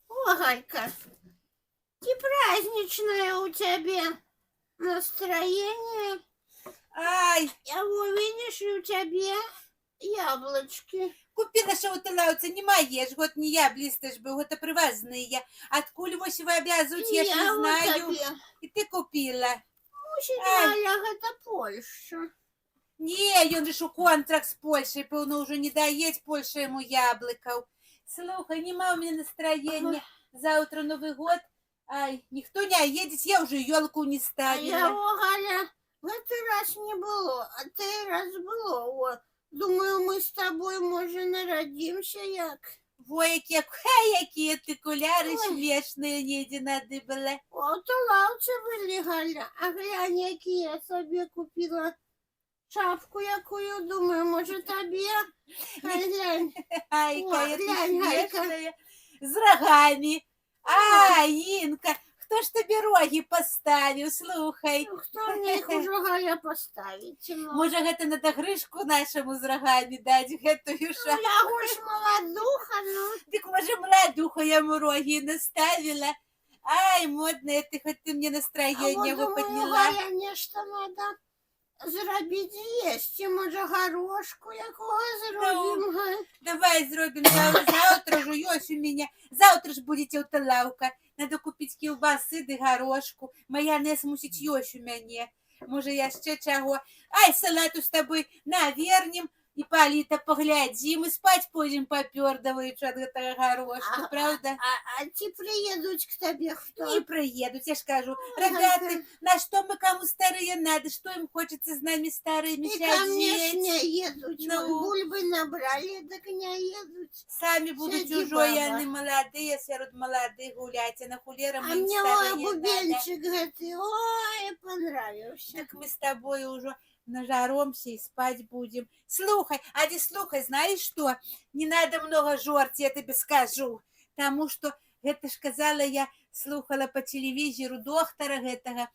О, Галька, и праздничное у тебя настроение. Ай, Я видишь, и у тебя яблочки. купила, що от лауце, немає ж, год не яблісти ж би, год привозные. Откуль вось вывязывать, я ж не Я вот знаю. тебе. И ты купила. Мучить Ай. Галя, это Польша. Не, ён же ж у контракт з Польшей, певно, уже не даєть Польша йому ябликів. Слухай, нема у мене настроєння. Завтра Новий год. Ай, ніхто не едет, я уже елку не А ставила. я, о, Галя, в этот раз не было, а ты раз было. О, думаю, мы с тобой, может, народимся, як. Ой, які ти куляри смішні, ніде надибали. От лавці були, Галя, а глянь, які я собі купила шапку, якую, думаю, може, тобі. Глянь. Ай, О, яка ти глянь, Галька. смішна. З рогами. Ай, Інка, хто ж тобі роги поставив, слухай. Хто мне їх уже, Галя, поставить? Ну, Може, гэта надо гришку нашому з рогами дать, гэтую шапку. я ж молодуха, ну. Так, може, младуху йому роги наставила. Ай, модная ты, хоть ты мне А настроение вот его думаю, подняла. Галя, нечто надо зробити їсти, може, горошку якого зробимо, Галь. Давай зробим завтра же, ось у меня. Завтра ж будете у Талавка. Надо купить кілбаси да горошку. Майонез мусить ось у мяне. Може, я ще чего. Ай, салату с тобой навернем. И Політа поглядим, и спать пойдем попёрдываючи от этого горошка, правда? А ті приїдуть к тебе хто? Не приедут, я ж кажу. Ой, Ребята, Галька. на что мы кому старые надо? Что им хочется с нами старыми І ко мне ж сидеть? не їдуть. Ну. Бульби набрали, так не їдуть. Сами будут Сиди, чужой, баба. они молодые, серед молодых гулять, а на хулера А мы им мне ой, старые надо. бубенчик гэты, ой, понравился. Так мы с тобой уже нажаромся и спать будем. Слухай, а не слухай, знаешь что? Не надо много жорти, я тебе скажу. Потому что, это ж казала, я слухала по телевизору доктора гэтага,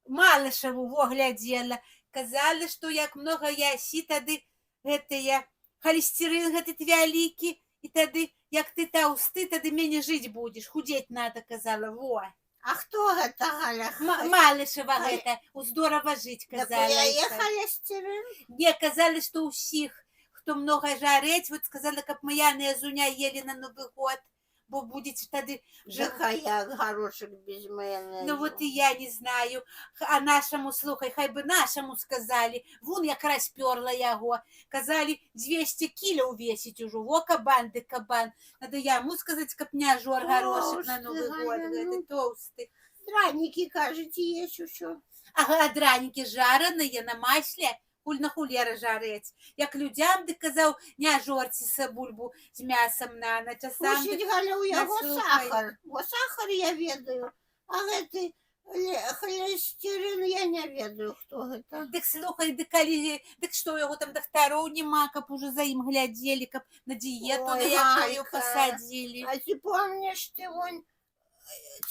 Малышеву во глядела. Казали, что як много ясі, тады гэтыя холестерин гэтый вялікі, і тады, як ты таўсты, тады менее жить будешь, худеть надо, казала, во. А хто гэта, Галя? Малышева Ай. гэта, здорово жить, Так казала. я і холестерин. Не, казали, что у всех, кто много жарить, вот сказали, как майонезу не ели на Новый год, бо будете тады жить. Жахая горошек без майонезу. Ну вот и я не знаю, а нашему, слухай, хай бы нашему сказали, вон якраз перла яго, казали 200 кило увесить уже, во кабан ты кабан, надо яму сказать, каб не жор горошек на Толстый, Новый год, Галя, гэты ну. толстый. Драники, кажете, есть еще. Ага, драники жареные на масле, куль на хулера жарить. Як людям, ты казав, не жорціся бульбу з м'ясом на ноч, а сам Слушай, Галя, у яго наслухай. сахар. О, сахар я ведаю. А гэты холестерин я не ведаю, хто гэта. Дык слухай, дык што яго там дактароў няма, каб уже за ім глядзелі, каб на дыету на Ой, якую Галька. пасадзілі. А ты помнишь, ты вон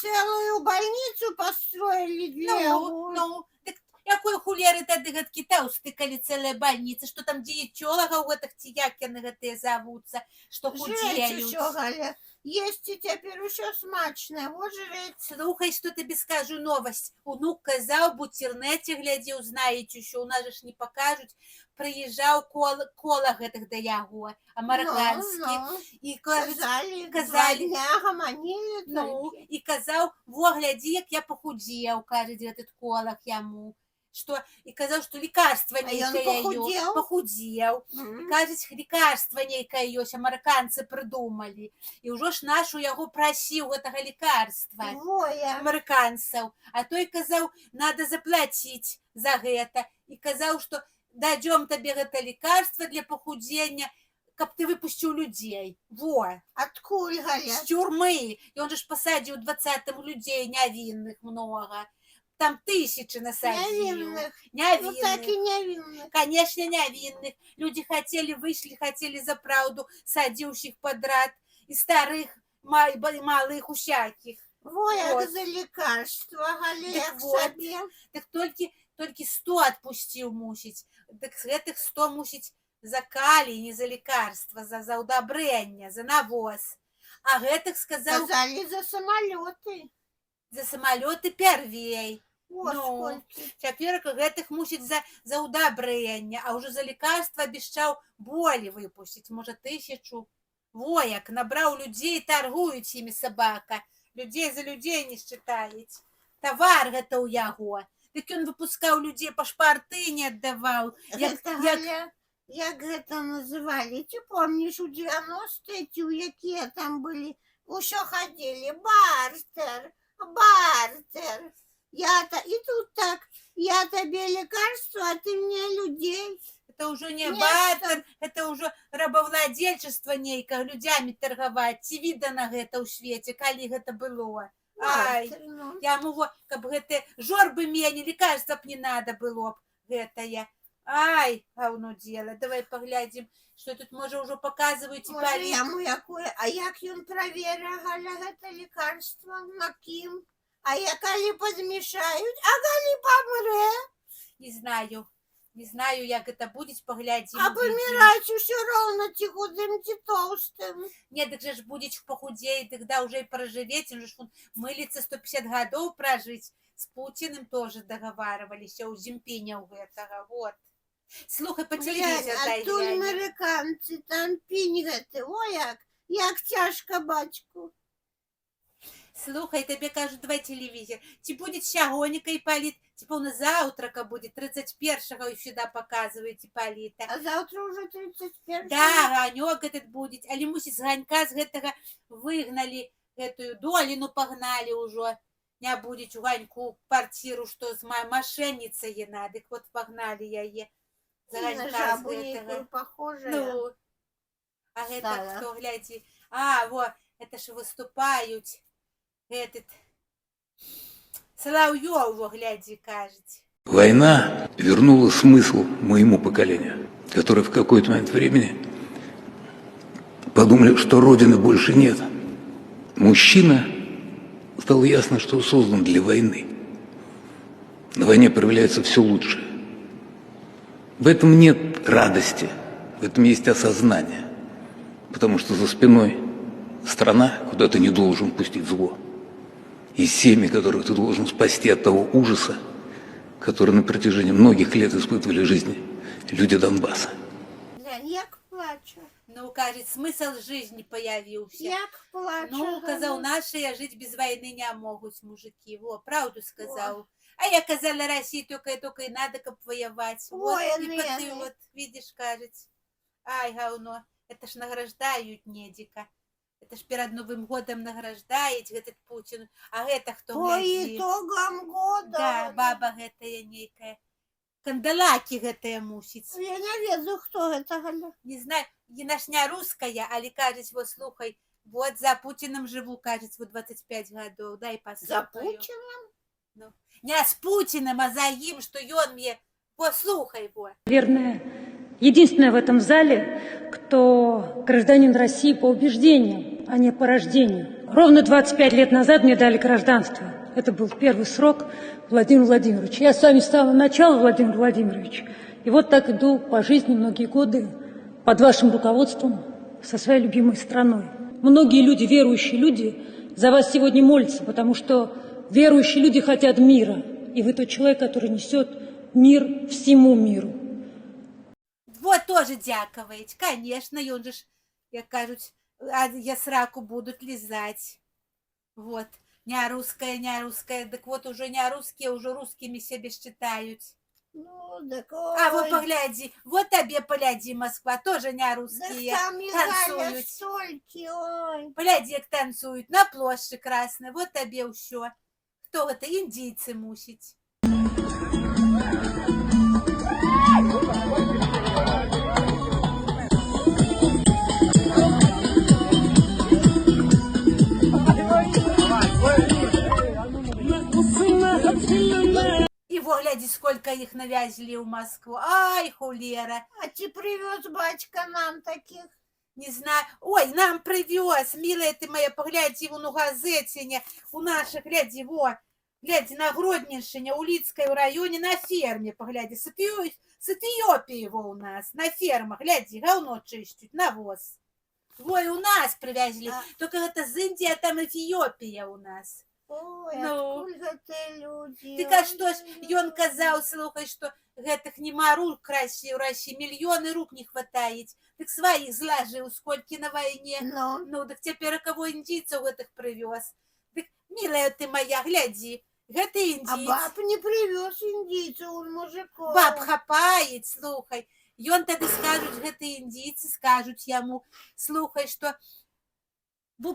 целую больницу построили для яго? Ну, дык якой хулеры тады гэткі таўсты, калі цэлая бальніца, што там діетолага ў гэтых ці як яны гэтыя завуцца, што Жрeć худзеюць. еще, Галя. Есть и теперь еще смачное. Вот жрeć. Слухай, што табе скажу новасць. Унук казаў, бо ў інтэрнэце глядзеў, знаеце, що ў нас ж не пакажуць, прыязджаў кола гэтых да яго, амерыканскі. І Казали, казали. два дня гомонили. Ну, і казаў, во, глядзі, як я пахудзеў, кажа этот колах яму. Что, і казаў, што лекарства А ён нейкае пахудзеў? пахудзеў. І кажуць, лекарства нейкае ёсць, амерыканцы прыдумалі. І ўжо ж наш у яго прасіў гэтага лекарства. Двое. Амерыканцаў. А той казаў, надо заплаціць за гэта. І казаў, што дадзём табе гэта лекарства для пахудзення, каб ты выпусціў людзей. Во. Откуль, Галя? З тюрмы. І он же ж пасадзіў 20-м людзей нявінных много. там тысячи насадил. Невинных. Ну Невинных. так и невинных. Конечно, невинных. Люди хотели, вышли, хотели за правду, садивших подряд, и старых, малых, усяких. Во, як Вот. за лекарство, Галя, Так як вот. собі. Так толькі 100 адпусціў мусіць. Так з гэтых 100 мусіць за калій, не за лекарства, за удобрення, за навоз. А гэтых сказаў Сказали за самолеты. за самалёты первей. Во, Ну, сколькі. Цяпер гэтых мусіць за удобрення, а ўжо за лекарства абяшчаў болей выпусціць, можа 1000. Во, як набраў людзей, таргуюць імі сабака. Людзей за людзей не считаюць. Тавар гэта ў яго. Так ён выпускаў людзей, пашпарты не аддаваў. Гэта, Галя, як гэта называлі? Ты помніш, у 90-е ці у якія там былі? Усё хадзілі. Бартер. Бартер. И тут так. Я тебе лекарство, а ты мне людей. Это ўжо не Нешта. бартер, это ўжо рабаўладзельчыцтва нейкае, людзямі таргаваць. Ці відана гэта ў свеце, калі гэта было? Ай, Бартер, ну. яму во, каб гэтыя жорбы мене, лекарства б не надо было б гэтае. Ай, гаўно дзела, давай паглядзім, што тут можа ўжо паказваюць і Може, паліць. яму якое, а як ён праверыў, Галя, гэта лекарство, на кім? А як калі падмешаюць, а калі памрэ? Не знаю, як гэта будзе, паглядзім. А паміраць усё роўна ці худым, ці тоўстым. Не, дык жа ж будзе пахудзей, тогда ўжо і пражывець, ён же ж мыліцца 150 гадоў пражыць. З Пуціным тоже дагаварваліся ў Зімпіняў гэтага, вот. Слухай, па тэлевізор дай Адтуль глянем. амерыканцы, там пінь гэты, о як цяжка бацьку. Слухай, табе кажуць, давай тэлевізор. Ці будзе сягонніка і паліт, ці пэўна заўтрака будзе, 31-го і сюда паказваюць і паліта. А заўтра ўжо 31. Да, ганёк этот будзе, але мусіць з ганька з гэтага выгналі гэтую доліну, пагналі ўжо. Не будзе у ганьку квартиру, што з мошенница яна, дык вот пагналі яе. За На ганька з жабу гэтага. нейкую похожая. Ну, а гэта Стала. хто, глядзі. А, во, это ж выступаюць. Этот Соловьёв, во, глядзі, кажуць. Война вернула смысл моему поколению, которое в какой-то момент времени подумали, что Родины больше нет. Мужчина, стало ясно, что создан для войны. На войне проявляется все лучшее. В этом нет радости, в этом есть осознание, потому что за спиной страна, куда ты не должен пустить зло, и семьи, которых ты должен спасти от того ужаса, который на протяжении многих лет испытывали жизни люди Донбасса. Глянь, як плачу. Ну, кажуть, смысл жизни появился. Як плачу. Ну, казаў, Галя. наши жить без войны не могут мужики. Во, правду сказал. А я казала, России только и надо, как воевать. Вот, Воины, и ты они. вот, видишь, кажется. Ай, говно, это ж награждают недика. Это ж перед Новым годом награждает этот Путин. А это кто, По глядzi? итогам года. Да, баба гэтая нейкая. Кандалаки гэтая мусіць. Я не ведаю, хто гэта, Галя. Не знаю, яна ж не руская, але кажуць, вот слухай, вот за Путиным живу, кажется, вот 25 гадоў, дай За послухаю. Путіна? Не с Путиным, а за ім, что ён мне, вот слухай, вот. Наверное, единственная в этом зале, кто гражданин России по убеждениям, а не по рождению. Ровно 25 лет назад мне дали гражданство. Это был первый срок Владимира Владимировича. Я с вами с самого начала, Владимир Владимирович. И вот так иду по жизни многие годы под вашим руководством со своей любимой страной. Многие люди, верующие люди, за вас сегодня молятся, потому что верующие люди хотят мира. И вы тот человек, который несет мир всему миру. Вот тоже дяковать, конечно, ён же ж, як кажуць, я сраку будут лизать. Вот, не русская, так вот уже не русские, уже русскими себе считают. Ну, так А вот ой. погляди, вот тебе погляди, Москва, тоже не Так русские, там і Галя танцуют. столькі, ой. Погляди, як танцуют на площади красной, вот тебе ўсё. Кто это? Индийцы мусить. Гляди, сколько их навязли в Москву. Ай, хулера. А ты привез батька нам таких? Не знаю. Ой, нам привез, милая ты моя, погляди, вон у газетине, у наших, гляди, во, гляди, на Гродненщине, у Лицкой в районе, на ферме, погляди, с Эфиопии его у нас, на фермах, гляди, говно чистят, навоз. Ой, у нас привезли, только это с Индии, а там Эфиопия у нас. Ой, Ну. откуль гэта люди? Дык а што ж, ён казаў, слухай, што гэтых нема рук краще ў России, мільёны рук не хватает. Дык сваіх злажыў, сколькі на вайне. Ну, Ну, дык цяпер каго індзійцаў гэтых прывёз. Дык, милая ты моя, глядзі, гэты а індзійц. баб не привез индийцев, он мужиков. Баб хапает, слухай. Ён тады скажуць, гэтыя індзійцы скажуць яму, слухай, што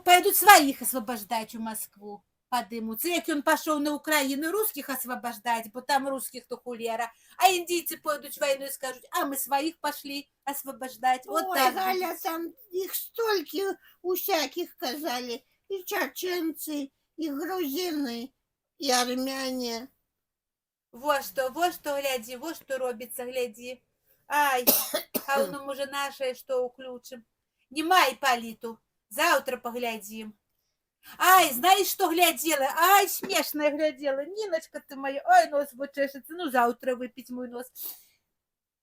пойдут своих освобождать у Москву. Подымутся, як он пошел на Украину русских освобождать, бо там русских то хулера, а индийцы пойдут войну и скажут, а мы своих пошли освобождать. Вот Ой, так. Галя, там их столько у всяких казали. И чеченцы, и грузины, и армяне. Вот что, гляди, вот что робится, гляди. Ай, а он уже наше, что уключим. Нема и политу, завтра поглядим. Ай, знаешь, что глядела? Ай, смешная глядела. Ниночка ты моя. Ай, нос вычешется. Ну, завтра выпить мой нос.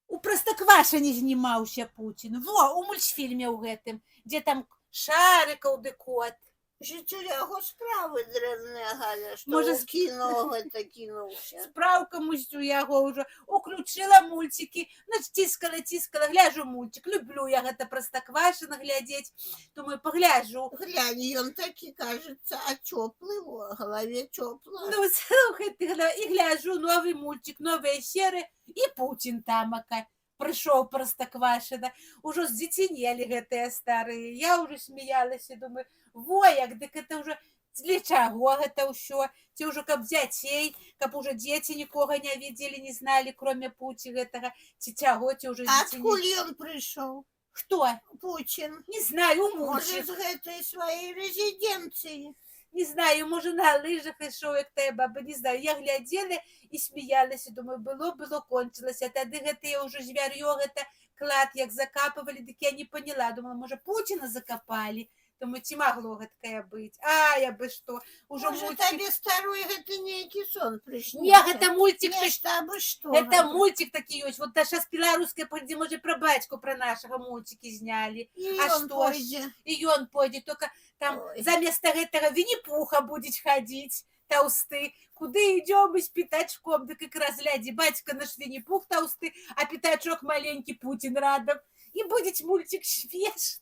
У Простоквашине знімаўся Путин. Во, у мультфільме ў гэтым, где там шарикаў ды кот. Жителяго справы дрэнная, Галя, что Может, в кино это кинулся. Справка мусить у яго ўжо. Уключила мультики. Ну, ціскала, гляжу мультик. Люблю я гэта Простоквашино глядзець. Думаю, погляжу. Глянь, он таки кажется, а теплый, в голове тепло. Ну, слухай, ты, и гляжу, новый мультик, новые серы, и Путин тамака. Пришел Простоквашино. Уже здзеценелі гэтыя старые. Я уже смеялась и думаю, во як, дык это уже для чаго гэта ўсё? Ці ўжо каб дзяцей, каб уже дети нікога не видели, не знали, кроме Пути гэтага, ці чаго, ці уже А откуль он пришел? Кто? Путин. Не знаю, Может, мультик. с этой своей резиденции. Не знаю, може на лыжах ішоў, як тая баба, не знаю. Я глядзела і смеялася, думаю, было, кончылася. Тады гэтыя ўжо звяр'ё, гэта клад, як закапывалі, дык я не поняла. Думала, можа, Путина закопали. Думаю, ці магло гэткае быць. А, я бы што, ужо Может, мультик. тебе старой гэта нейкі сон приснился? Не, гэта мультик. Нешта абы што. Это мультик такі ёсць. Вот сейчас беларуская пойдзе, можа, про бацьку, про нашага мультики знялі. И А он што ж? пойдзе. И он пойдет, только там Ой. заместо этого Винни-Пуха будет ходить толстый. Куда идем мы с пятачком? Да как раз, гляди, батька наш Винни-Пух толстый, а пятачок маленький Путин рядом. И будет мультик свеж.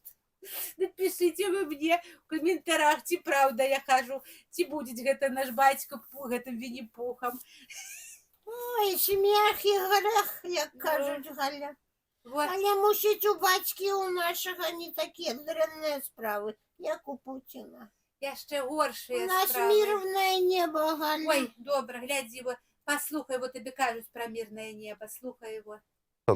Напишите вы мне в комментариях, ці правда я хожу, ці будет гэта наш батька гэтым Винни-Пухом. Ой, смех и грех, як кажуть, Галя. Вот. Але мусить у бацькі у нашага не такія дрэнныя справы, як у Путина. Яшчэ У горшыя нас справы. мирное небо, Галя. Ой, добра, гляди, вот, послухай, вот тебе кажут про мирное небо, слухай его.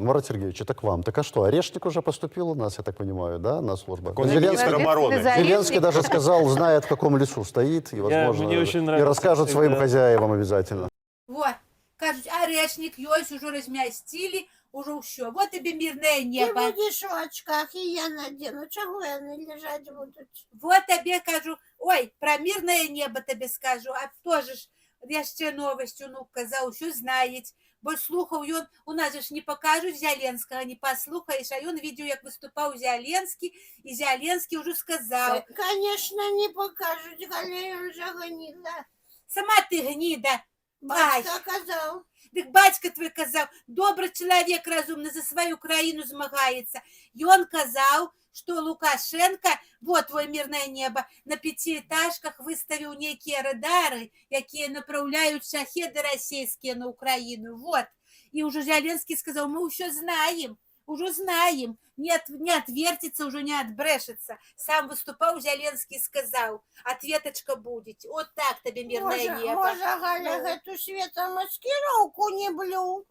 Марат Сергеевич, это к вам. Так а что, Орешник уже поступил у нас, я так понимаю, да, на службу? Он министр обороны. Зеленский даже сказал, знает, в каком лесу стоит, и, возможно, мне очень и нравится расскажет своим всегда. хозяевам обязательно. Вот, кажут, орешник ёсть, уже размястили, уже все. Вот тебе мирное Ты небо. будешь в очках, и я надену. Чего они лежать будут? Вот тебе кажу, ой, про мирное небо тебе скажу, а тоже ж яшчэ новость ну казаў, усё знает. Бо слухаў ён, у нас же ж не покажут Зеленского, не послухаешь, а ён видео, як выступал Зеленский, и Зеленский уже сказал. Конечно, не покажут, Галя, он же гнида. Сама ты гнида. Батька казал. Дык бацька твой казаў, добры чалавек разумны за сваю краіну змагаецца. Ён казаў, што Лукашенко, вот твой мирное небо, на 5-этажках выставіў нейкія радары, якія направляюць шахеды расійскія на Украину. Вот. И уже Зеленский сказал, мы ўсё знаем, уже знаем, не отвертится, уже не отбрешется. Сам выступал Зеленский, сказал, ответочка будет. Вот так тебе мирное небо. Може, Галя, эту светомаскировку не блю.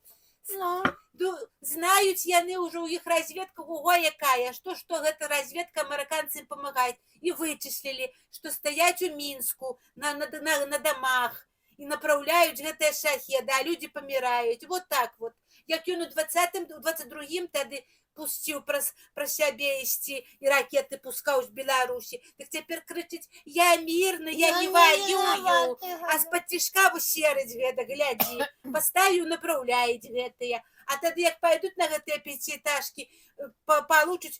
Ну, Знаюць яны уже у іх разведка ого якая, што гэта разведка амерыканцы ім памагаюць. І вычислили, што стаяць у Мінску на домах і направляюць гэтыя шахеды, а людзі паміраюць. Вот так вот. Як ён у 22-м тады пусціў пра сябе ісці і ракеты пускаў з Беларусі, так цяпер крычыць: я мірны, я не ваюю, а з-пад цішка высерыць гэта, глядзі, паставіў, направляюць гэтыя. А тады як пайдуць на гэтыя пяціэтажкі, получаць,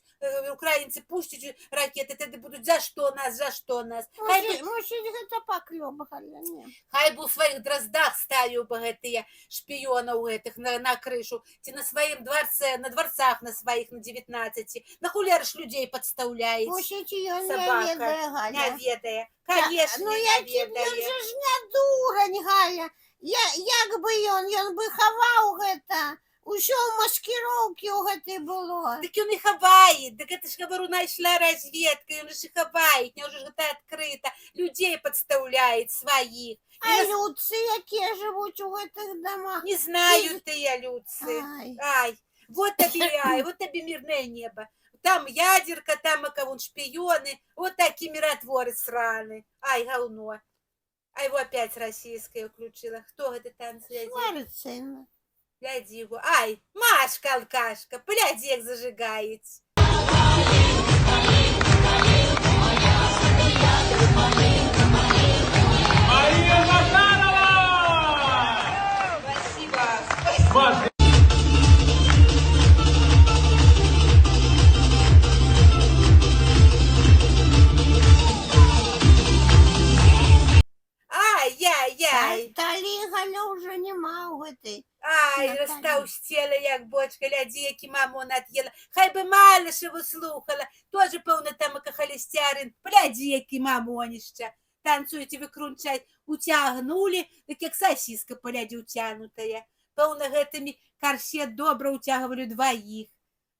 украінцы пусцяць ракеты, тады будуць: за што нас, за што нас. Мусіць, гэта паклёп, Галя, не. Хай бы ў сваіх драздах ставіў бы гэтыя шпіёнаў гэтых на крышу, ці на сваім дварце, на дварцах на сваіх, на 19. На хулер ж людзей падстаўляець. Мусіць, ён не Сабака. ведае, Галя. Не ведае. Канешне, Ну, не ён ведае. же ж не дурань, Галя. Як бы ён бы хаваў гэта. Усё ў маскіроўкі ў гэтай было. Дык ён і хавае, дык гэта ж, гавару, найшла разведка, ён ж і хавае, няўжо ж гэта адкрыта, людзей падстаўляюць сваіх. А людцы, якія жывуць у гэтых домах? Не знаю тыя людцы. Ай. Ай, вот табе мирное небо. Там ядерка, там вон шпионы, вот такие миротворы сраны. Ай, говно. А его опять российская включила. Кто это танцует? Сварыцца. Гляди его. Ай, Машка алкашка, гляди, як зажигает. Мария Захарова! Спасибо. Ай-яй-яй. Талі, Галя, ўжо няма ў гэтай. Ай, Наталя. растаўсцела, як бочка, глядзі, які мамон ад'ела. Хай бы Малышеву слухала, тоже, пэўна, тамака халесцярын. Глядзі, які мамонішча. Танцуеце, выкрунчаць, уцягнулі, так як сасіска, глядзі, уцягнутая. Пэўна, гэтымі карсет добра уцягвалі дваіх.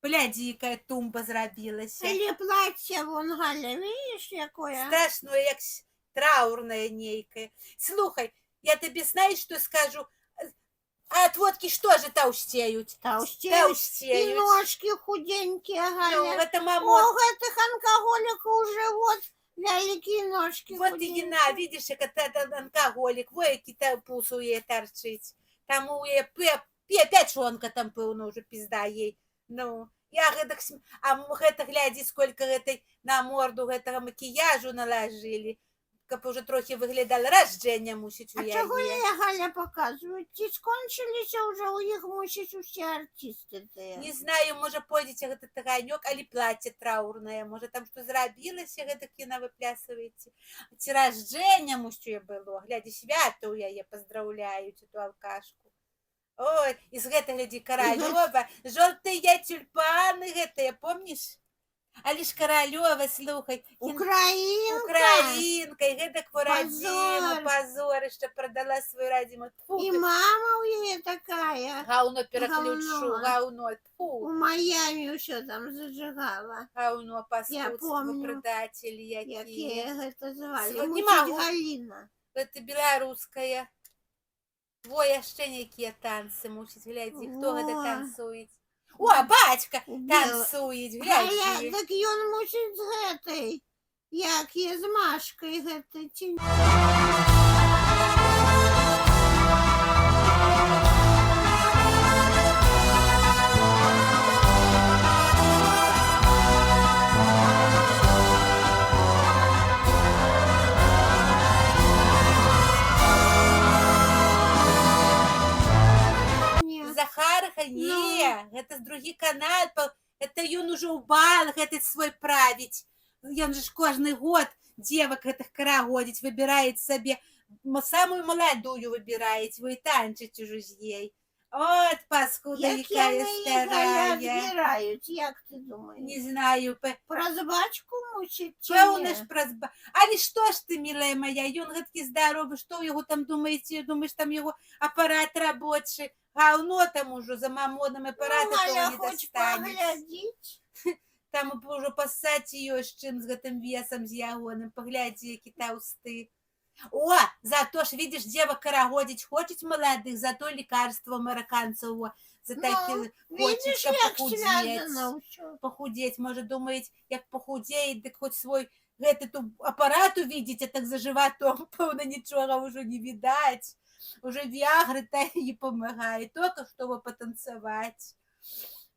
Глядзі, якая тумба зрабілася. Але плацце вон, Галя, видиш, якое? Страшное, як траурное нейкое. Слухай, я тебе знаешь, что скажу? А от водки что же толстеют? Толстеют. И ножки худенькие, Галя. Ну, это О, мама. гэтых алкоголиков уже вот великие ножки Вот худенькие. и на, видишь, как это алкоголик, во, які там пусу ей торчить. Там у ей пячонка там пэўна уже пизда ей. Ну, я гэтак, а гэта, глядзі, сколько гэтай на морду гэтага макіяжу наложили. Каб уже трохи выглядала, рождение мусіць у А яе. чего я, Галя, показываю? Ці скончились уже у них мусіць усе артисты. Не знаю, можа, пойдзеце гэты таганёк, алі платье траурнае, можа, там што зрабілася, гэта кіно выплясваеце. Ці рождение мусіць было, глядзі, свята ў яе паздраўляюць эту алкашку. Ой, і з гэта, глядзі, Каралёва, жолтыя тюльпаны гэтыя, помніш? Але ж Каралёва, слухай, Украинка. Украинка, і гэтак по-радзіму, пазорышча, прадала свою радзіму. И мама у яе такая. Гаўно пераключу, Гаўно. гаўно, У тьфу. Майами все там зажигала. Гаўно, паскудство, помню. предатели якія. Якія гэта звали? Не Мусіць, могу. Галина. Гэта беларуская. Во, яшчэ нейкія танцы мусіць, глядзі, хто гэта Во. танцуюць. О, бацька Бела. танцуюць, Галя, глядзі. так ён мусіць з гэтай. Як є з Машкой гэтай. Ці... Не. Захарка, не, гэта другі канал, это ён ужо ў бал гэты свой правіць. Ён же ж кожны год девак гэтых карагодзіць, выбірае сабе, самую маладую выбірае, вы танчыць ужо з ей. От, паскуда, Як якая яны їх, Галя, старая. адбіраюць, як ты думаешь? Не знаю, Праз бачку мусіць ці пэўна не? ж праз... Але што ж ты, милая моя, ён гэткі здаровы, што ў яго там думаеце, думаеш, там яго апарат рабочы, гаўно там ужо за мамоном апарата Ну, Галя, не хоч дастанеш. паглядзіць. Там ужо пасаць ёсць чым з гэтым весам, з ягоным, паглядзі, які таўсты. О, зато ж, видишь, девок карагодзіць хочуць маладых, зато лекарства американцаў, о, за такі Видишь, хочуць як похудеть. звязано ўсё. Похудеть, может, думаете, як похудеет, так хоть свой гэты тут апарат увидзець, а так за жыватом, пэўна, нічога ўжо не відаць. Уже виагры та не памагае, только чтобы патанцаваць.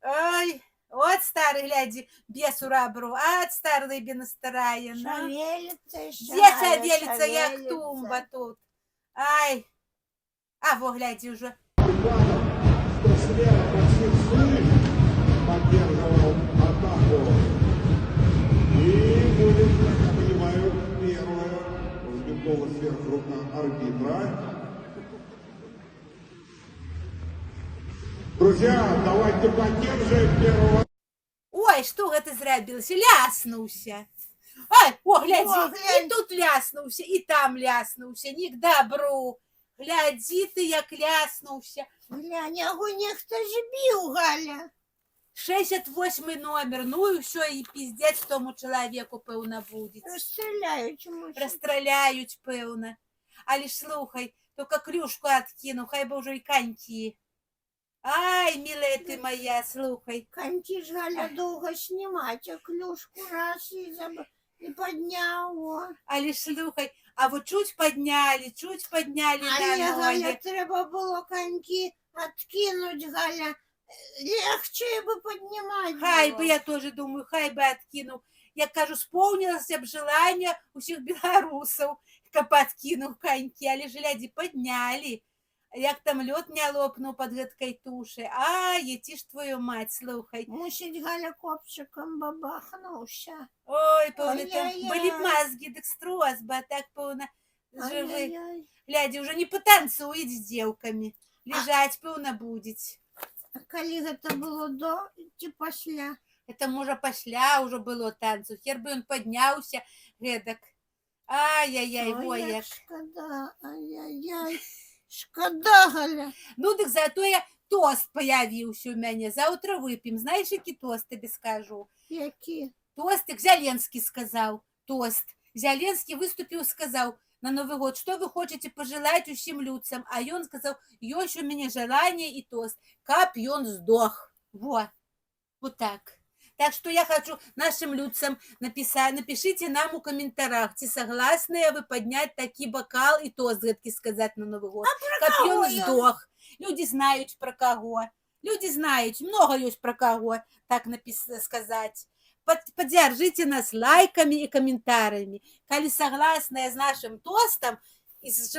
Ой, от стары, глядзі, бес у рабру, ад стары рыбе настарае, ну. Шавелится еще. Дзе шавеліцца, як тумба тут. Ай, а во, глядзі ўжо. Что слева Максим Сулик поддерживал атаку. И будет, как я понимаю, первая взметнула сверху рука арбитра. Друзья, давайте поддержим первого. Ой, што гэта зрабілася? Ляснуўся. Ай, о, глядзі, О, глянь. і тут ляснуўся, і там ляснуўся, не к добру. Глядзі ты, як ляснуўся. Глянь, яго нехта ж біў, Галя. 68 номер, ну і ўсё, і пиздец тому чалавеку, пэўна, будзе. Расстреляють, может. Расстраляюць, пэўна. Але ж слухай, только клюшку адкіну, хай бы ўжо і канькі. Ай, милая ты моя, слухай. Коньки ж Галя долго снимать, а клюшку раз и поднял. О. Але ж слухай, а вот чуть подняли Але, на Галя, ноги. треба было коньки откинуть, Галя. Легче бы поднимать Хай было. бы, я тоже думаю, хай бы откинул. Я кажу, сполнилася б желание усіх беларусаў, каб подкинуў коньки, але ж глядзі, подняли. Як там лёд не лопнуў под гэткай тушай. Ай, еці ж твою мать, слухай. Мусить Галя копчиком бабахнулся. Ой, пэўна, там Ай-яй-яй. былі б мазгі, дык строз бы, а так, пэўна, жывы. Ай-яй-яй. Глядзі, уже не патанцуюць з дзеўкамі. Лежаць, пэўна, будзець. А коли это было до ці пасля? Это, можа, пасля ўжо было танцу. Хер бы ён падняўся гэтак. Ай-яй-яй, Ой, во як як. шкода, ай-яй-яй. Шкода, Галя. Ну, дык затое тост появіўся ў мяне. Заўтра вып'ем. Знаеш, які тост табе скажу? Які? Тост, як Зяленскі сказаў. Тост. Зяленскі выступіў, сказаў на Новый год, что вы хочете пожелать усім людцам? А ён сказаў, ёсць у мяне желание и тост, каб ён здох. Во. Вот так. Так что я хочу нашим людцам написать, напишите нам у комментариях, ці согласны вы поднять такі бокал и тост гэткі сказать на Новый год. Каб каго ён ён? здох. Люди знаюць про каго. Люди знаюць, много ёсць про каго так сказать. Поддержите нас лайками и комментариями. Коли согласны с нашим тостом и с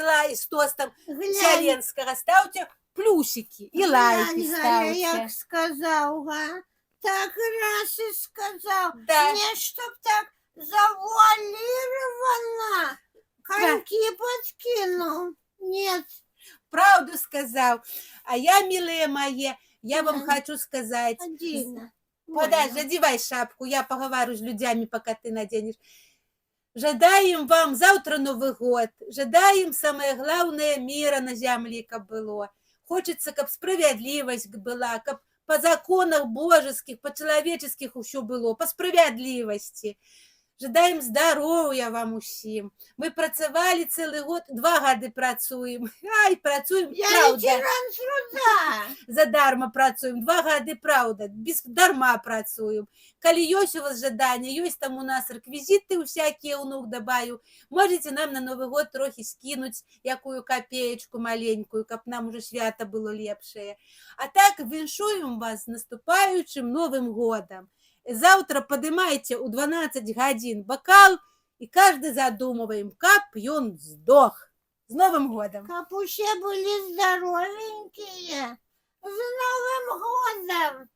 тостом Зеленского, ставьте плюсики и лайки Галя, ставьте. як сказал, га? Так раз и сказал. Да. Не, чтоб так завуалировано. Коньки подкинул. Нет. Правду сказал. А я, милые мои, я вам хочу сказать. Отдельно. Подожди, одевай шапку, я поговорю с людьми, пока ты наденешь. Жадаем вам завтра Новый год. Жадаем самое главное мира на земле, как было. Хочется, как справедливость была, как по законах божеских, по человеческих еще было, по справедливости. Жадаем здоров'я вам усім. Мы працавали целый год, 2 года працуем. Ай, працуем, Я правда. ветеран труда. Задарма працуем, 2 года, правда, без дарма працуем. Калі ёсць у вас жаданне, ёсць там у нас рэквізіты всякие, унук добавлю, можете нам на Новый год трохи скинуть якую копеечку маленькую, каб нам уже свято было лепшее. А так віншуем вас з наступаючым Новым годом. Завтра поднимайте у 12 годин бокал и каждый задумываем, каб ён сдох. С Новым годом! Каб усе были здоровенькие. С Новым годом.